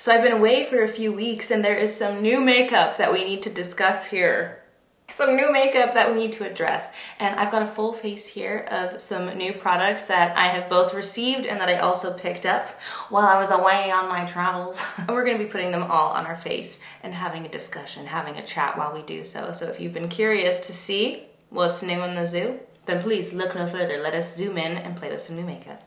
So I've been away for a few weeks and there is some new makeup that we need to discuss here. Some new makeup that we need to address. And I've got a full face here of some new products that I have both received and that I also picked up while I was away on my travels. And we're gonna be putting them all on our face and having a discussion, having a chat while we do so. So if you've been curious to see what's new in the zoo, then please look no further. Let us zoom in and play with some new makeup.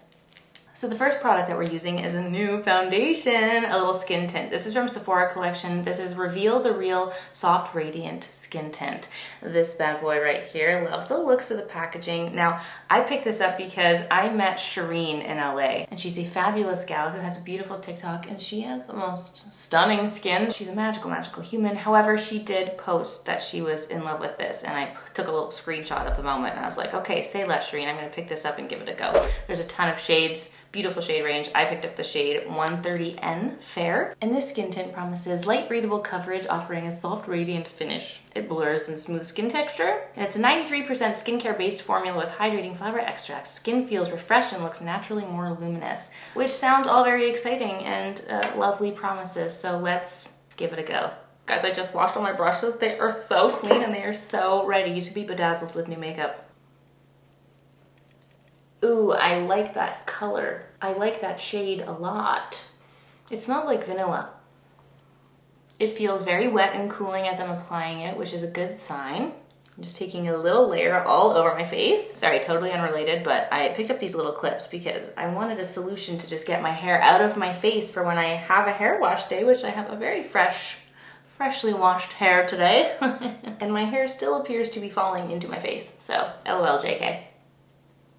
So the first product that we're using is a new foundation, a little skin tint. This is from Sephora collection. This is Reveal the Real Soft Radiant Skin Tint. This bad boy right here. Love the looks of the packaging. Now, I picked this up because I met Shireen in LA, and she's a fabulous gal who has a beautiful TikTok, and she has the most stunning skin. She's a magical, magical human. However, she did post that she was in love with this, and I took a little screenshot of the moment, and I was like, okay, say less, Shireen. I'm gonna pick this up and give it a go. There's a ton of shades. Beautiful shade range. I picked up the shade 130N Fair. And this skin tint promises light breathable coverage, offering a soft radiant finish. It blurs and smooth skin texture. And it's a 93% skincare based formula with hydrating flower extracts. Skin feels refreshed and looks naturally more luminous, which sounds all very exciting and lovely promises. So let's give it a go. Guys, I just washed all my brushes. They are so clean and they are so ready to be bedazzled with new makeup. Ooh, I like that color. I like that shade a lot. It smells like vanilla. It feels very wet and cooling as I'm applying it, which is a good sign. I'm just taking a little layer all over my face. Sorry, totally unrelated, but I picked up these little clips because I wanted a solution to just get my hair out of my face for when I have a hair wash day, which I have a very freshly washed hair today. And my hair still appears to be falling into my face. So, LOL JK.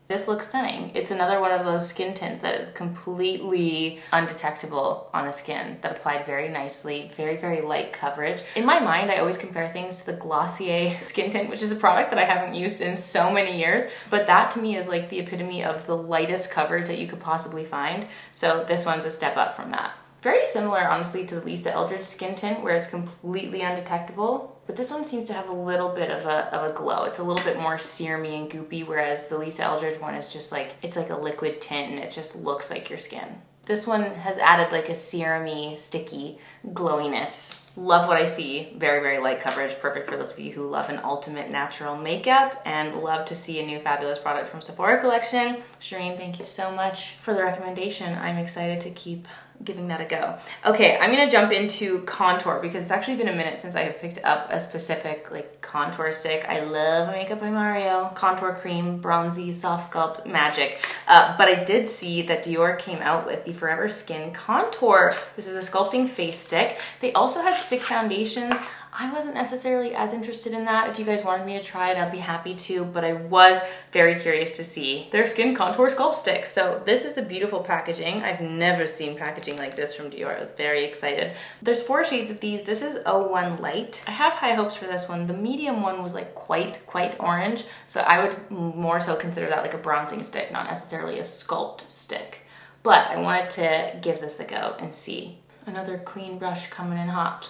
This looks stunning. It's another one of those skin tints that is completely undetectable on the skin, that applied very nicely, very, very light coverage. In my mind, I always compare things to the Glossier skin tint, which is a product that I haven't used in so many years, but that to me is like the epitome of the lightest coverage that you could possibly find. So this one's a step up from that. Very similar, honestly, to the Lisa Eldridge skin tint, where it's completely undetectable. But this one seems to have a little bit of a glow. It's a little bit more serumy and goopy, whereas the Lisa Eldridge one is just like, it's like a liquid tint and it just looks like your skin. This one has added like a serumy, sticky glowiness. Love what I see. Very, very light coverage. Perfect for those of you who love an ultimate natural makeup and love to see a new fabulous product from Sephora collection. Shireen, thank you so much for the recommendation. I'm excited to keep giving that a go. Okay, I'm gonna jump into contour because it's actually been a minute since I have picked up a specific like contour stick. I love Makeup by Mario. Contour cream, bronzy, soft sculpt, magic. But I did see that Dior came out with the Forever Skin Contour. This is a sculpting face stick. They also had stick foundations. I wasn't necessarily as interested in that. If you guys wanted me to try it, I'd be happy to, but I was very curious to see their skin contour sculpt stick. So this is the beautiful packaging. I've never seen packaging like this from Dior. I was very excited. There's 4 shades of these. This is 01 Light. I have high hopes for this one. The medium one was like quite orange. So I would more so consider that like a bronzing stick, not necessarily a sculpt stick. But I wanted to give this a go and see. Another clean brush coming in hot.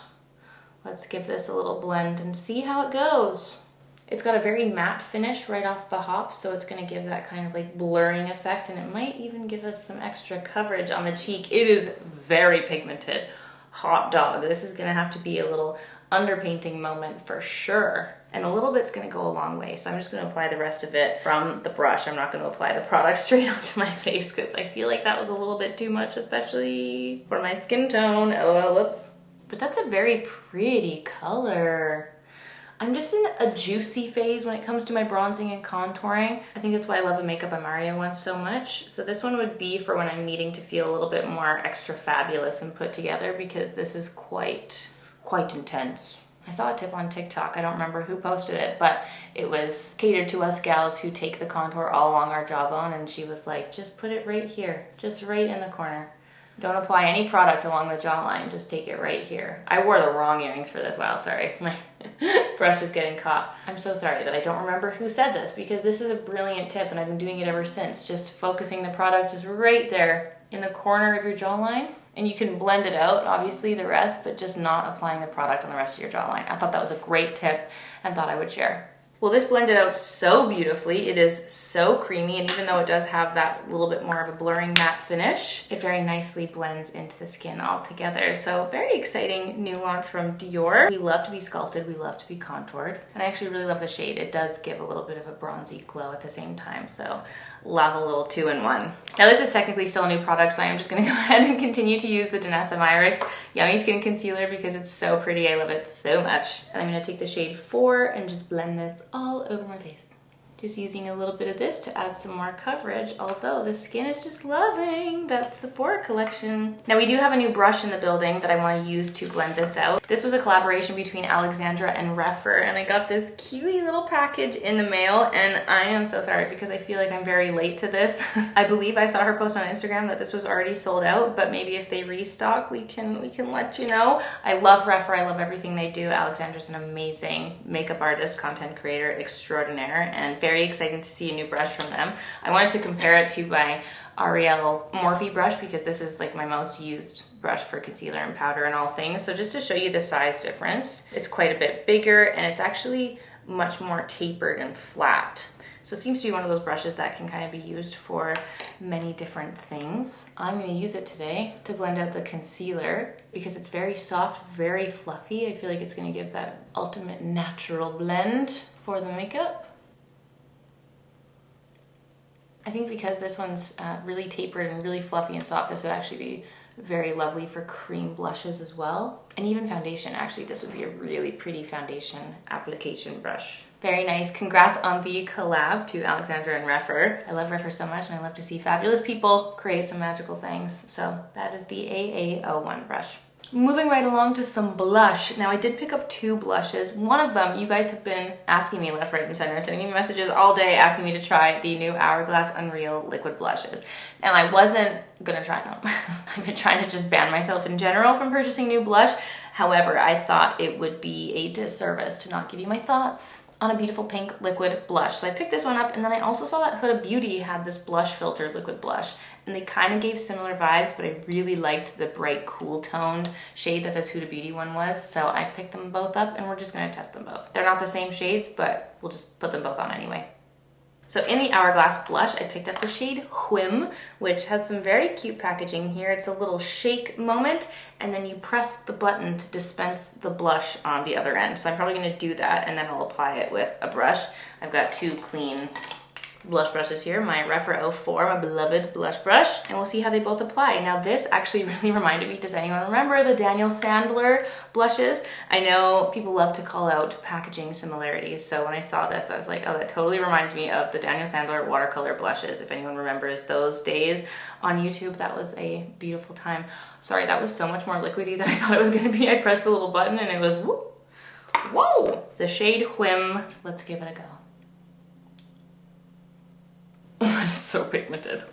Let's give this a little blend and see how it goes. It's got a very matte finish right off the hop, so it's gonna give that kind of like blurring effect, and it might even give us some extra coverage on the cheek. It is very pigmented. Hot dog. This is gonna have to be a little underpainting moment for sure. And a little bit's gonna go a long way, so I'm just gonna apply the rest of it from the brush. I'm not gonna apply the product straight onto my face because I feel like that was a little bit too much, especially for my skin tone. LOL, whoops. But that's a very pretty color. I'm just in a juicy phase when it comes to my bronzing and contouring. I think that's why I love the Makeup by Mario one so much. So this one would be for when I'm needing to feel a little bit more extra fabulous and put together, because this is quite intense. I saw a tip on TikTok, I don't remember who posted it, but it was catered to us gals who take the contour all along our jawbone, and she was like, just put it right here, just right in the corner. Don't apply any product along the jawline, just take it right here. I wore the wrong earrings for this. Wow, sorry. My brush is getting caught. I'm so sorry that I don't remember who said this, because this is a brilliant tip and I've been doing it ever since. Just focusing the product just right there in the corner of your jawline. And you can blend it out, obviously, the rest, but just not applying the product on the rest of your jawline. I thought that was a great tip and thought I would share. Well, this blended out so beautifully. It is so creamy, and even though it does have that little bit more of a blurring matte finish, it very nicely blends into the skin all together. So very exciting new launch from Dior. We love to be sculpted, we love to be contoured, and I actually really love the shade. It does give a little bit of a bronzy glow at the same time, so love a little 2-in-1. Now this is technically still a new product, so I am just gonna go ahead and continue to use the Danessa Myricks Yummy Skin Concealer because it's so pretty. I love it so much. And I'm gonna take the shade 4 and just blend this all over my face. Just using a little bit of this to add some more coverage, although the skin is just loving that Sephora collection. Now we do have a new brush in the building that I want to use to blend this out. This was a collaboration between Alexandra and Rephr, and I got this cutie little package in the mail, and I am so sorry because I feel like I'm very late to this. I believe I saw her post on Instagram that this was already sold out, but maybe if they restock, we can let you know. I love Rephr, I love everything they do. Alexandra's an amazing makeup artist, content creator extraordinaire, and very excited to see a new brush from them. I wanted to compare it to my Ariel Morphe brush because this is like my most used brush for concealer and powder and all things. So just to show you the size difference, it's quite a bit bigger and it's actually much more tapered and flat. So it seems to be one of those brushes that can kind of be used for many different things. I'm going to use it today to blend out the concealer because it's very soft, very fluffy. I feel like it's going to give that ultimate natural blend for the makeup. I think because this one's really tapered and really fluffy and soft, this would actually be very lovely for cream blushes as well. And even foundation, actually, this would be a really pretty foundation application brush. Very nice. Congrats on the collab to Alexandra and Rephr. I love Rephr so much and I love to see fabulous people create some magical things. So that is the AA01 brush. Moving right along to some blush. Now I did pick up 2 blushes. One of them, you guys have been asking me left, right, and center, sending me messages all day asking me to try the new Hourglass Unreal liquid blushes. And I wasn't gonna try them. I've been trying to just ban myself in general from purchasing new blush. However, I thought it would be a disservice to not give you my thoughts on a beautiful pink liquid blush. So I picked this one up, and then I also saw that Huda Beauty had this blush filter liquid blush, and they kind of gave similar vibes, but I really liked the bright cool toned shade that this Huda Beauty one was. So I picked them both up and we're just gonna test them both. They're not the same shades, but we'll just put them both on anyway. So in the Hourglass blush, I picked up the shade Whim, which has some very cute packaging here. It's a little shake moment, and then you press the button to dispense the blush on the other end. So I'm probably gonna do that, and then I'll apply it with a brush. I've got 2 clean blush brushes here, my Rephr 04, my beloved blush brush, and we'll see how they both apply. Now this actually really reminded me, does anyone remember the Daniel Sandler blushes? I know people love to call out packaging similarities, so when I saw this, I was like, oh, that totally reminds me of the Daniel Sandler watercolor blushes. If anyone remembers those days on YouTube, that was a beautiful time. Sorry, that was so much more liquidy than I thought it was gonna be. I pressed the little button and it was whoop, whoa! The shade Whim, let's give it a go. That is so pigmented.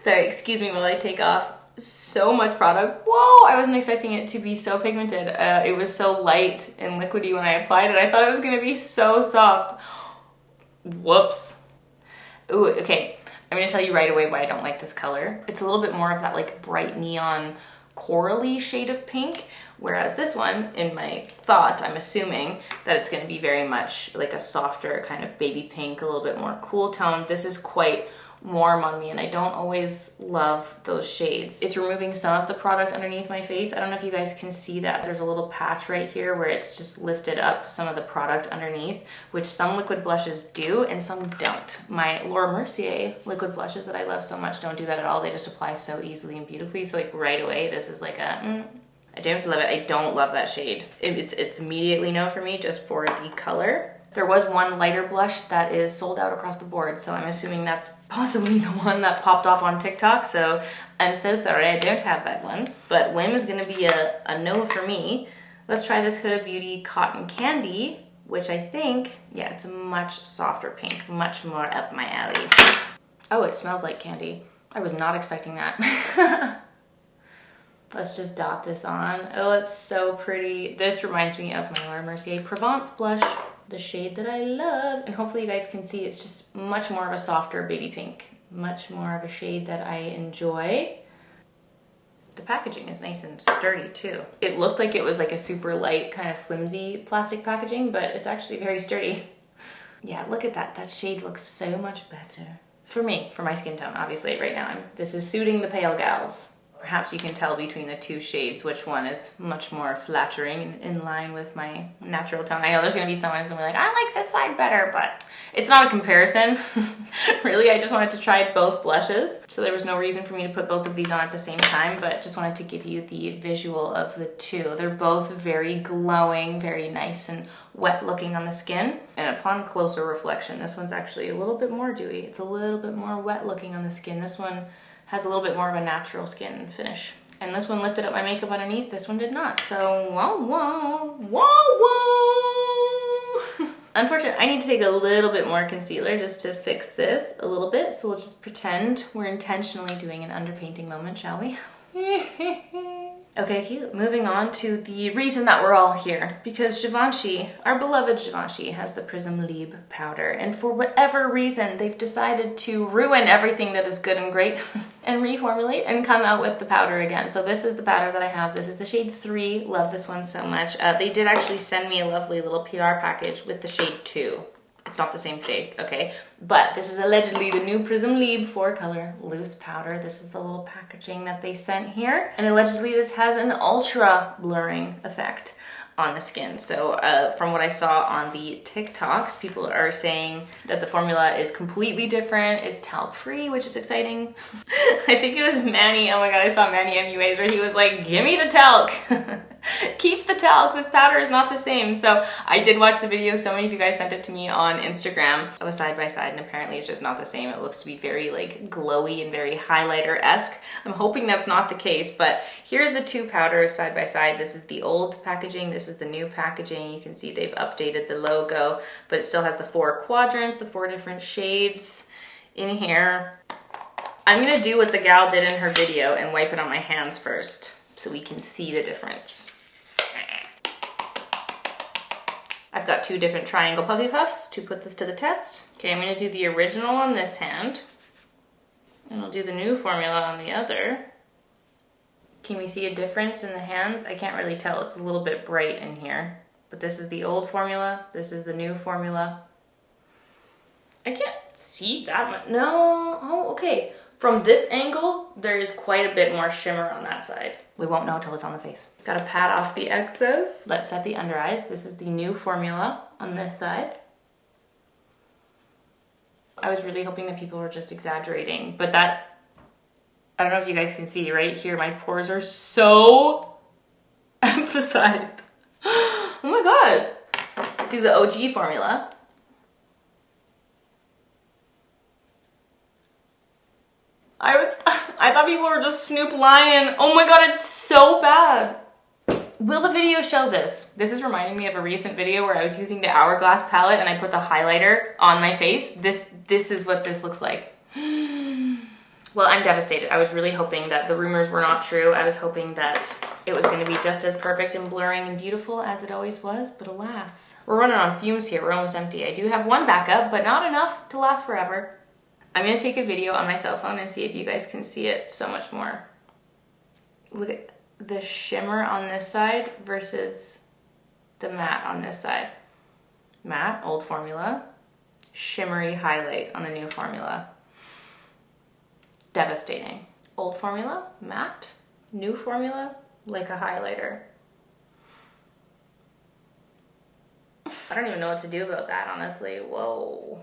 Sorry, excuse me while I take off so much product. Whoa, I wasn't expecting it to be so pigmented. It was so light and liquidy when I applied it. I thought it was gonna be so soft. Whoops. Ooh, okay. I'm gonna tell you right away why I don't like this color. It's a little bit more of that like bright neon corally shade of pink, whereas this one, in my thought, I'm assuming that it's going to be very much like a softer kind of baby pink, a little bit more cool tone. This is quite warm on me and I don't always love those shades. It's removing some of the product underneath my face. I don't know if you guys can see that. There's a little patch right here where it's just lifted up some of the product underneath, which some liquid blushes do and some don't. My Laura Mercier liquid blushes that I love so much don't do that at all. They just apply so easily and beautifully. So like right away, this is like a, I don't love it. I don't love that shade. It's immediately no for me just for the color. There was one lighter blush that is sold out across the board, so I'm assuming that's possibly the one that popped off on TikTok, so I'm so sorry I don't have that one. But Whim is gonna be a no for me. Let's try this Huda Beauty Cotton Candy, which I think, yeah, it's a much softer pink, much more up my alley. Oh, it smells like candy. I was not expecting that. Let's just dot this on. Oh, it's so pretty. This reminds me of my Laura Mercier Provence blush, the shade that I love. And hopefully you guys can see it's just much more of a softer baby pink, much more of a shade that I enjoy. The packaging is nice and sturdy too. It looked like it was like a super light kind of flimsy plastic packaging, but it's actually very sturdy. Yeah, look at that. That shade looks so much better. For me, for my skin tone, obviously right now. This is suiting the pale gals. Perhaps you can tell between the two shades which one is much more flattering and in line with my natural tone. I know there's gonna be someone who's gonna be like, I like this side better, but it's not a comparison. Really, I just wanted to try both blushes. So there was no reason for me to put both of these on at the same time, but just wanted to give you the visual of the two. They're both very glowing, very nice and wet looking on the skin. And upon closer reflection, this one's actually a little bit more dewy. It's a little bit more wet looking on the skin. This one has a little bit more of a natural skin finish. And this one lifted up my makeup underneath, this one did not. So, whoa, whoa, whoa, whoa. Unfortunately, I need to take a little bit more concealer just to fix this a little bit. So we'll just pretend we're intentionally doing an underpainting moment, shall we? Okay, cute. Moving on to the reason that we're all here. Because Givenchy, our beloved Givenchy, has the Prism Libre powder. And for whatever reason, they've decided to ruin everything that is good and great and reformulate and come out with the powder again. So this is the powder that I have. This is the shade 3. Love this one so much. They did actually send me a lovely little PR package with the shade 2. It's not the same shade, okay? But this is allegedly the new Prism Libre 4-color loose powder. This is the little packaging that they sent here. And allegedly this has an ultra blurring effect on the skin. So from what I saw on the TikToks, people are saying that the formula is completely different. It's talc-free, which is exciting. I think it was Manny. Oh my God, I saw Manny MUAs where he was like, give me the talc. Keep the talc, this powder is not the same. So I did watch the video. So many of you guys sent it to me on Instagram of a side by side, and apparently it's just not the same. It looks to be very like glowy and very highlighter-esque. I'm hoping that's not the case, but here's the two powders side by side. This is the old packaging, this is the new packaging. You can see they've updated the logo, but it still has the 4 quadrants, the 4 different shades in here. I'm gonna do what the gal did in her video and wipe it on my hands first so we can see the difference. I've got 2 different triangle puffy puffs to put this to the test. Okay, I'm gonna do the original on this hand, and I'll do the new formula on the other. Can we see a difference in the hands? I can't really tell, it's a little bit bright in here. But this is the old formula, this is the new formula. I can't see that much, no, oh, okay. From this angle, there is quite a bit more shimmer on that side. We won't know till it's on the face. Gotta pat off the excess. Let's set the under eyes. This is the new formula on this side. I was really hoping that people were just exaggerating, but that, I don't know if you guys can see right here, my pores are so emphasized. Oh my God. Let's do the OG formula. I thought people were just Snoop lying. Oh my God, it's so bad. Will the video show this? This is reminding me of a recent video where I was using the Hourglass palette and I put the highlighter on my face. This is what this looks like. Well, I'm devastated. I was really hoping that the rumors were not true. I was hoping that it was gonna be just as perfect and blurring and beautiful as it always was, but alas. We're running on fumes here, we're almost empty. I do have one backup, but not enough to last forever. I'm gonna take a video on my cell phone and see if you guys can see it so much more. Look at the shimmer on this side versus the matte on this side. Matte, old formula. Shimmery highlight on the new formula. Devastating. Old formula, matte. New formula, like a highlighter. I don't even know what to do about that, honestly. Whoa.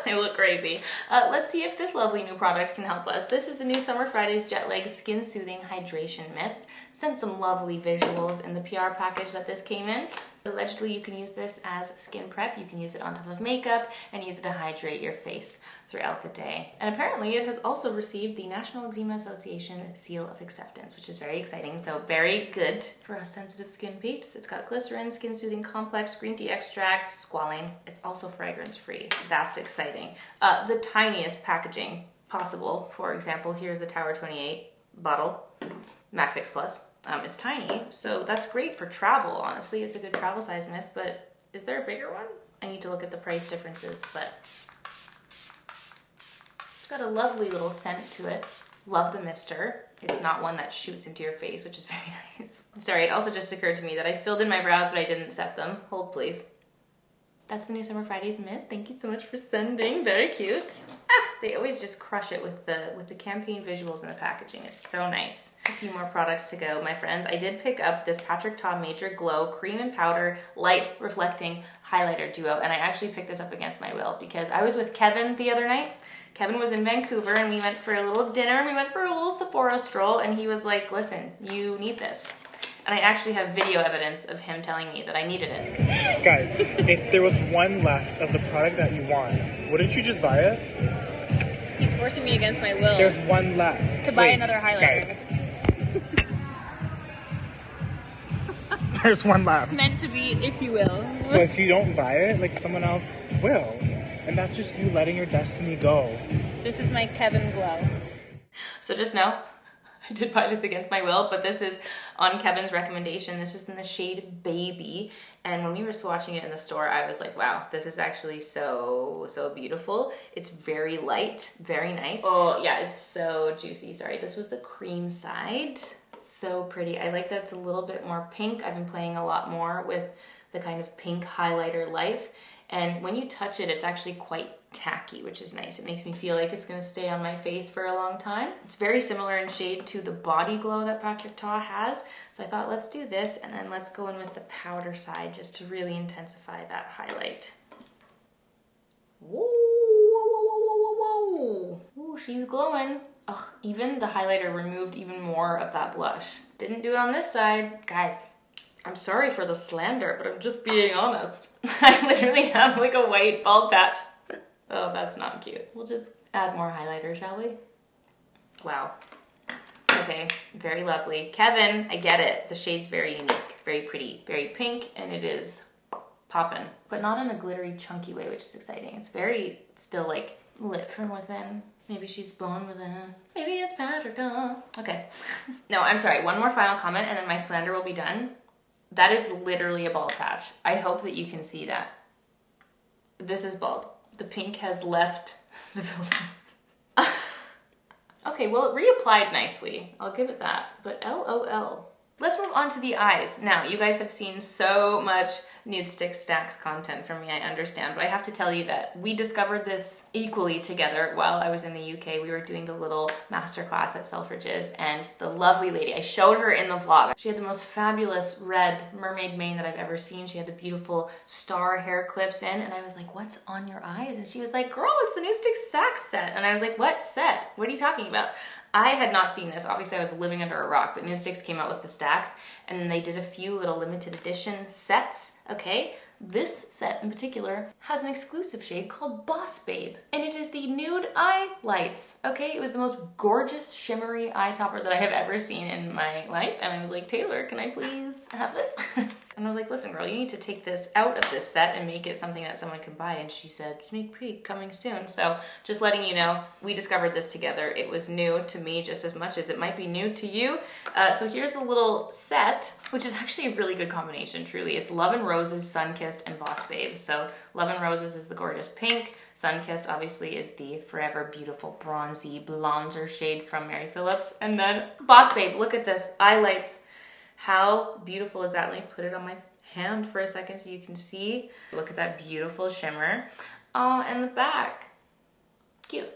I look crazy. Let's see if this lovely new product can help us. This is the new Summer Fridays Jet Lag Skin Soothing Hydration Mist. Sent some lovely visuals in the PR package that this came in. Allegedly, you can use this as skin prep. You can use it on top of makeup and use it to hydrate your face throughout the day. And apparently it has also received the National Eczema Association Seal of Acceptance, which is very exciting. So very good for us sensitive skin peeps. It's got glycerin, skin soothing complex, green tea extract, squalane. It's also fragrance free. That's exciting. The tiniest packaging possible. For example, here's the Tower 28 bottle, MAC Fix Plus. It's tiny, so that's great for travel. Honestly, it's a good travel size mist, but is there a bigger one? I need to look at the price differences, but it's got a lovely little scent to it. Love the mister. it's not one that shoots into your face, which is very nice. Sorry, it also just occurred to me that I filled in my brows, but I didn't set them. Hold, please. That's the new Summer Fridays mist. Thank you so much for sending. Very cute. Ah, they always just crush it with the campaign visuals and the packaging. It's so nice. A few more products to go, my friends. I did pick up this Patrick Ta Major Glow Cream and Powder Light Reflecting Highlighter Duo, and I actually picked this up against my will because I was with Kevin the other night. Kevin was in Vancouver and we went for a little dinner, we went for a little Sephora stroll, and he was like, listen, you need this. And I actually have video evidence of him telling me that I needed it. Guys, if there was one left of the product that you want, wouldn't you just buy it? He's forcing me against my will. There's one left. To buy another highlighter. Guys. There's one left. Meant to be, if you will. So if you don't buy it, like someone else will. And that's just you letting your destiny go. This is my Kevin glow. So just know, I did buy this against my will, but this is on Kevin's recommendation. This is in the shade Baby. And when we were swatching it in the store, I was like, wow, this is actually so beautiful. It's very light, very nice. Oh yeah, it's so juicy. Sorry, this was the cream side. So pretty. I like that it's a little bit more pink. I've been playing a lot more with the kind of pink highlighter life. And when you touch it, it's actually quite tacky, which is nice. It makes me feel like it's gonna stay on my face for a long time. It's very similar in shade to the Body Glow that Patrick Ta has. So I thought, let's do this, and then let's go in with the powder side just to really intensify that highlight. Whoa, whoa, whoa, whoa, whoa, whoa. Ooh, she's glowing. Ugh, even the highlighter removed even more of that blush. Didn't do it on this side. Guys, I'm sorry for the slander, but I'm just being honest. I literally have like a white bald patch. Oh, that's not cute. We'll just add more highlighter, shall we? Wow. Okay, very lovely. Kevin, I get it. The shade's very unique, very pretty, very pink, and it is poppin', but not in a glittery, chunky way, which is exciting. It's very still like lit from within. Maybe she's born within. Maybe it's Patrick Ta. Okay. No, I'm sorry. One more final comment, and then my slander will be done. That is literally a bald patch. I hope that you can see that. This is bald. The pink has left the building. Okay, well, it reapplied nicely. I'll give it that, but LOL. Let's move on to the eyes. Now, you guys have seen so much Nude Stick Stacks content from me, I understand, but I have to tell you that we discovered this equally together while I was in the UK. We were doing the little masterclass at Selfridges, and the lovely lady, I showed her in the vlog. She had the most fabulous red mermaid mane that I've ever seen. She had the beautiful star hair clips in, and I was like, what's on your eyes? And she was like, girl, it's the Nude Stick Stacks set. And I was like, what set? What are you talking about? I had not seen this. Obviously, I was living under a rock, but Nude Sticks came out with the stacks, and they did a few little limited edition sets, okay? This set in particular has an exclusive shade called Boss Babe, and it is the Nude Eye Lights, okay? It was the most gorgeous shimmery eye topper that I have ever seen in my life, and I was like, Taylor, can I please have this? And I was like, listen, girl, you need to take this out of this set and make it something that someone can buy. And she said, sneak peek, coming soon. So just letting you know, we discovered this together. It was new to me just as much as it might be new to you. So here's the little set, which is actually a really good combination, truly. It's Love and Roses, Sunkissed, and Boss Babe. So Love and Roses is the gorgeous pink. Sunkissed, obviously, is the forever beautiful bronzy blonzer shade from Mary Phillips. And then Boss Babe, look at this, eye lights. How beautiful is that? Let me put it on my hand for a second so you can see. Look at that beautiful shimmer. Oh, and the back. Cute.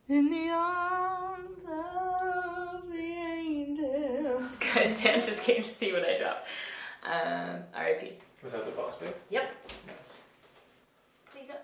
In the arms of the angel. Guys, Dan just came to see what I dropped. R.I.P. Was that the Boss Babe? Yep. Nice. Please don't.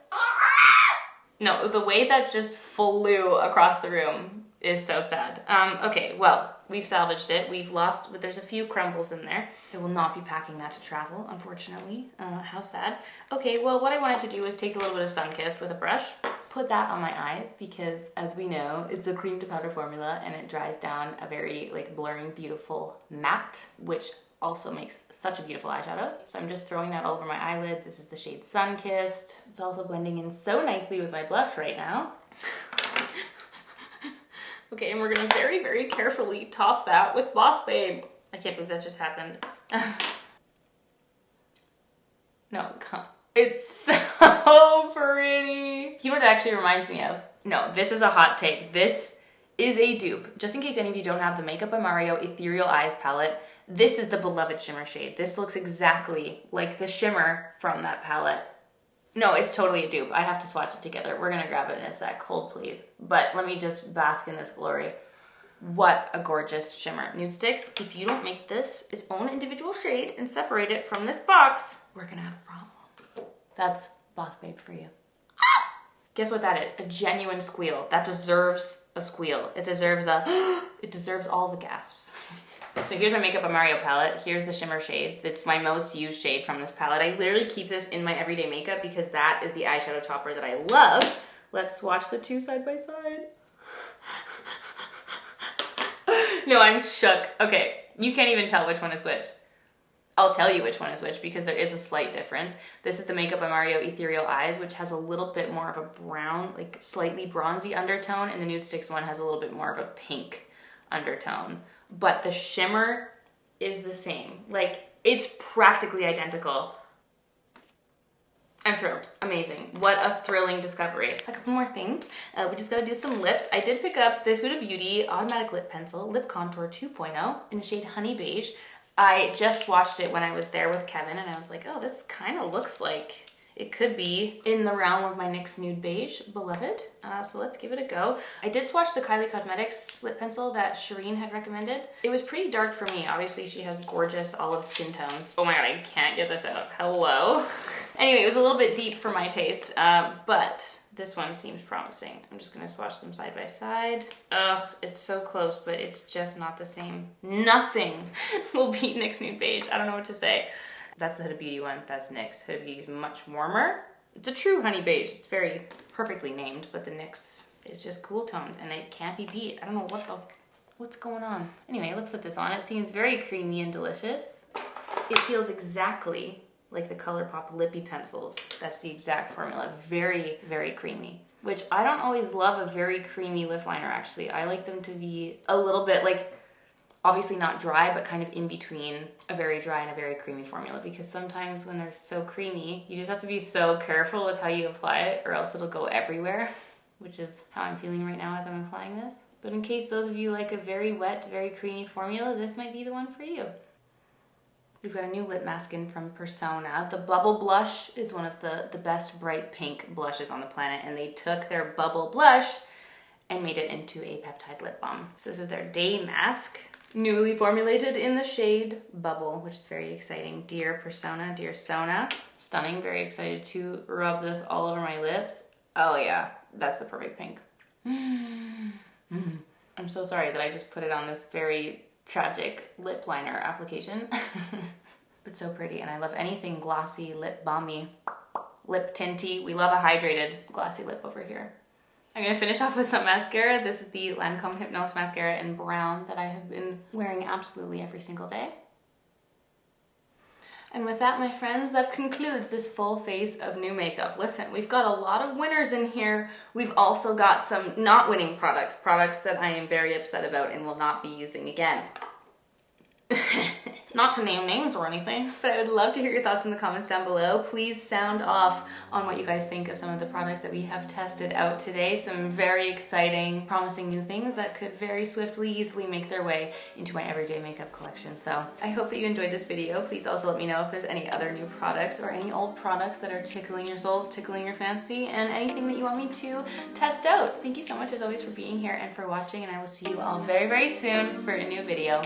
No, the way that just flew across the room is so sad. Okay, well, we've salvaged it. We've lost, but there's a few crumbles in there. I will not be packing that to travel, unfortunately. How sad. Okay, well, what I wanted to do was take a little bit of Sunkissed with a brush, put that on my eyes, because as we know, it's a cream to powder formula, and it dries down a very like blurring, beautiful matte, which also makes such a beautiful eyeshadow. So I'm just throwing that all over my eyelid. This is the shade Sunkissed. It's also blending in so nicely with my blush right now. Okay, and we're gonna very, very carefully top that with Boss Babe. I can't believe that just happened. No, It's so pretty. You know what it actually reminds me of? No, this is a hot take. This is a dupe. Just in case any of you don't have the Makeup by Mario Ethereal Eyes palette, this is the beloved shimmer shade. This looks exactly like the shimmer from that palette. No, it's totally a dupe. I have to swatch it together. We're gonna grab it in a sec. Hold, please. But let me just bask in this glory. What a gorgeous shimmer. Nude Sticks, if you don't make this its own individual shade and separate it from this box, we're gonna have a problem. That's Boss Babe for you. Guess what that is? A genuine squeal. That deserves a squeal. It deserves it deserves all the gasps. So here's my Makeup by Mario palette. Here's the shimmer shade. It's my most used shade from this palette. I literally keep this in my everyday makeup because that is the eyeshadow topper that I love. Let's swatch the two side by side. No, I'm shook. Okay, you can't even tell which one is which. I'll tell you which one is which because there is a slight difference. This is the Makeup by Mario Ethereal Eyes, which has a little bit more of a brown, like slightly bronzy undertone, and the Nude Sticks one has a little bit more of a pink undertone. But the shimmer is the same. Like, it's practically identical. I'm thrilled. Amazing. What a thrilling discovery. A couple more things. We just gotta do some lips. I did pick up the Huda Beauty Automatic Lip Pencil Lip Contour 2.0 in the shade Honey Beige. I just swatched it when I was there with Kevin and I was like, oh, this kind of looks like it could be in the realm of my NYX Nude Beige Beloved. So let's give it a go. I did swatch the Kylie Cosmetics lip pencil that Shireen had recommended. It was pretty dark for me. Obviously, she has gorgeous olive skin tone. Oh my god, I can't get this out. Hello. Anyway, it was a little bit deep for my taste, but this one seems promising. I'm just gonna swatch them side by side. Ugh, it's so close, but it's just not the same. Nothing will beat NYX Nude Beige. I don't know what to say. That's the Huda Beauty one. That's NYX. Huda Beauty's much warmer. It's a true honey beige. It's very perfectly named, but the NYX is just cool toned and it can't be beat. I don't know what's going on. Anyway, let's put this on. It seems very creamy and delicious. It feels exactly like the ColourPop Lippy pencils. That's the exact formula. Very, very creamy. Which I don't always love a very creamy lip liner actually. I like them to be a little bit like, obviously not dry, but kind of in between a very dry and a very creamy formula because sometimes when they're so creamy, you just have to be so careful with how you apply it or else it'll go everywhere, which is how I'm feeling right now as I'm applying this. But in case those of you like a very wet, very creamy formula, this might be the one for you. We've got a new lip mask in from Persona. The Bubble Blush is one of the best bright pink blushes on the planet, and they took their Bubble Blush and made it into a peptide lip balm. So this is their day mask. Newly formulated in the shade Bubble, which is very exciting. Dear Persona, Dear Sona. Stunning, very excited to rub this all over my lips. Oh yeah, that's the perfect pink. I'm so sorry that I just put it on this very tragic lip liner application. But so pretty, and I love anything glossy, lip balmy, lip tinty. We love a hydrated glossy lip over here. I'm gonna finish off with some mascara. This is the Lancome Hypnose Mascara in brown that I have been wearing absolutely every single day. And with that, my friends, that concludes this full face of new makeup. Listen, we've got a lot of winners in here. We've also got some not winning products that I am very upset about and will not be using again. Not to name names or anything, but I would love to hear your thoughts in the comments down below. Please sound off on what you guys think of some of the products that we have tested out today. Some very exciting, promising new things that could very swiftly, easily make their way into my everyday makeup collection. So I hope that you enjoyed this video. Please also let me know if there's any other new products or any old products that are tickling your souls, tickling your fancy, and anything that you want me to test out. Thank you so much as always for being here and for watching, and I will see you all very, very soon for a new video.